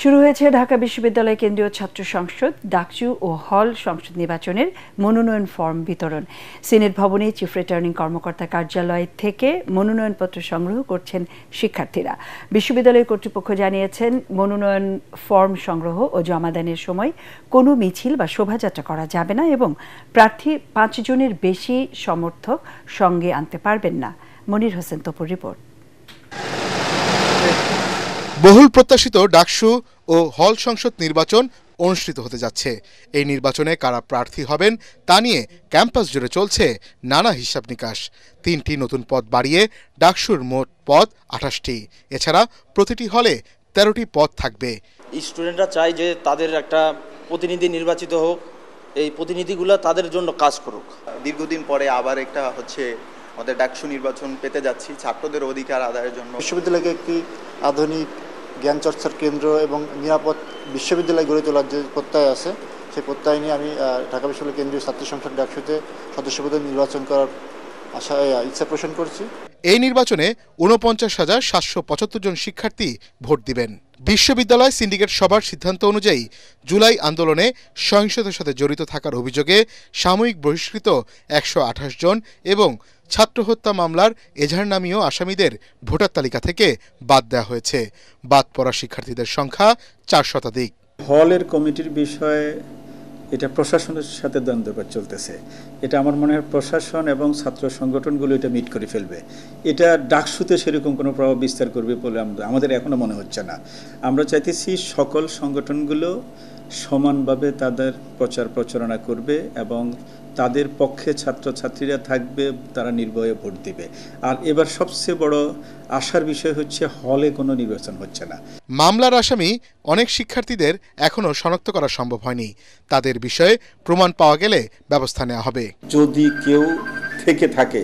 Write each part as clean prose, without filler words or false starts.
শুরু হয়েছে ঢাকা বিশ্ববিদ্যালয় কেন্দ্রীয় ছাত্র সংসদ, ডাকসু ও হল সংসদ নির্বাচনের মনোনয়ন ফর্ম বিতরণ। সিনেট ভবনে চিফ রিটার্নিং কর্মকর্তা কার্যালয় থেকে মনোনয়নপত্র সংগ্রহ করছেন শিক্ষার্থীরা। বিশ্ববিদ্যালয় কর্তৃপক্ষ জানিয়েছেন, মনোনয়ন ফর্ম সংগ্রহ ও জমাদানের সময় কোনো মিছিল বা শোভাযাত্রা করা যাবে না এবং প্রার্থী 5 জনের বেশি সমর্থক সঙ্গে আনতে পারবেন না। মনির হোসেন তপুর রিপোর্ট। বহুল প্রত্যাশিত ডাকসু ও হল সংসদ নির্বাচন অনুষ্ঠিত হতে যাচ্ছে। এই নির্বাচনে কারা প্রার্থী হবেন তা নিয়ে ক্যাম্পাস জুড়ে চলছে নানা হিসাব নিকাশ। 3টি নতুন পদ বাড়িয়ে ডাকসুর মোট পদ 28টি। এছাড়া প্রতিটি হলে 13টি পদ থাকবে। স্টুডেন্টরা চায় যে তাদের একটা প্রতিনিধি নির্বাচিত হোক, এই প্রতিনিধিগুলো তাদের জন্য কাজ করুক। দীর্ঘদিন পরে আবার একটা আমাদের ডাকসু নির্বাচন পেতে যাচ্ছি ছাত্রদের অধিকার আদায়ের জন্য। বিশ্ববিদ্যালয়কে একটি আধুনিক জ্ঞান চর্চার কেন্দ্র এবং নিরাপদ বিশ্ববিদ্যালয় গড়ে তোলার যে প্রত্যয় আছে, সেই প্রত্যয় নিয়ে আমি ঢাকা বিশ্ববিদ্যালয় কেন্দ্রীয় ছাত্র সংসদ ডাকসুতে সদস্যপদে নির্বাচন করার ইচ্ছা পোষণ করছি। এই নির্বাচনে ৪৯,৭৭৫ জন শিক্ষার্থী ভোট দিবেন। বিশ্ববিদ্যালয় সিন্ডিকেট সভার সিদ্ধান্ত অনুযায়ী জুলাই আন্দোলনে সহিংসতার সাথে জড়িত থাকার অভিযোগে সাময়িক বহিষ্কৃত ১২৮ জন এবং ছাত্র হত্যা মামলার এজাহার নামীয় আসামিদের ভোটার তালিকা থেকে বাদ দেওয়া হয়েছে। বাদ পড়া শিক্ষার্থীদের সংখ্যা ৪ শতাধিক। হলের কমিটির বিষয়ে এটা প্রশাসনের সাথে দ্বন্দ্ব চলতেছে। এটা আমার মনে হয় প্রশাসন এবং ছাত্র সংগঠনগুলো এটা মিট করে ফেলবে। এটা ডাকসুতে সেরকম কোনো প্রভাব বিস্তার করবে বলে আমাদের এখনো মনে হচ্ছে না। আমরা চাইতেছি সকল সংগঠনগুলো সমানভাবে তাদের প্রচার প্রচারণা করবে এবং তাদের পক্ষে ছাত্রছাত্রীরা থাকবে, তারা নির্ভয়ে ভোট দিবে। আর এবার সবচেয়ে বড় আশার বিষয় হচ্ছে হলে কোনো নির্বাচন হচ্ছে না। মামলার আসামি অনেক শিক্ষার্থীদের এখনো শনাক্ত করা সম্ভব হয়নি। তাদের বিষয়ে প্রমাণ পাওয়া গেলে ব্যবস্থা নেওয়া হবে। যদি কেউ থেকে থাকে,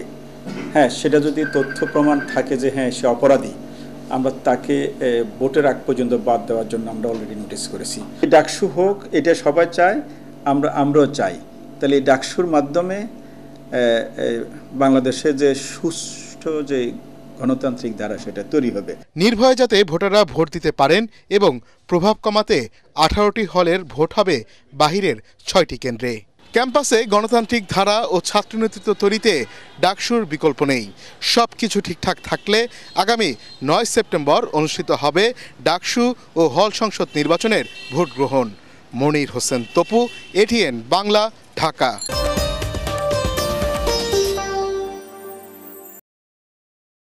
সেটা যদি তথ্য প্রমাণ থাকে যে সে অপরাধী, আমরা তাকে ভোটের আগ পর্যন্ত বাদ দেওয়ার জন্য আমরা অলরেডি নোটিশ করেছি। ডাকসু হোক, এটা সবাই চায়, আমরাও চাই। তাহলে এই ডাকসুর মাধ্যমে বাংলাদেশে যে সুষ্ঠু যে গণতান্ত্রিক ধারা সেটা তৈরি হবে। নির্ভয়ে যাতে ভোটাররা ভোট দিতে পারেন এবং প্রভাব কমাতে 18টি হলের ভোট হবে বাহিরের 6টি কেন্দ্রে। ক্যাম্পাসে গণতান্ত্রিক ধারা ও ছাত্র নেতৃত্ব তৈরিতে ডাকসুর বিকল্প নেই। সব কিছু ঠিকঠাক থাকলে আগামী 9 সেপ্টেম্বর অনুষ্ঠিত হবে ডাকসু ও হল সংসদ নির্বাচনের ভোট গ্রহণ। মনির হোসেন তপু, এটিএন বাংলা, ঢাকা।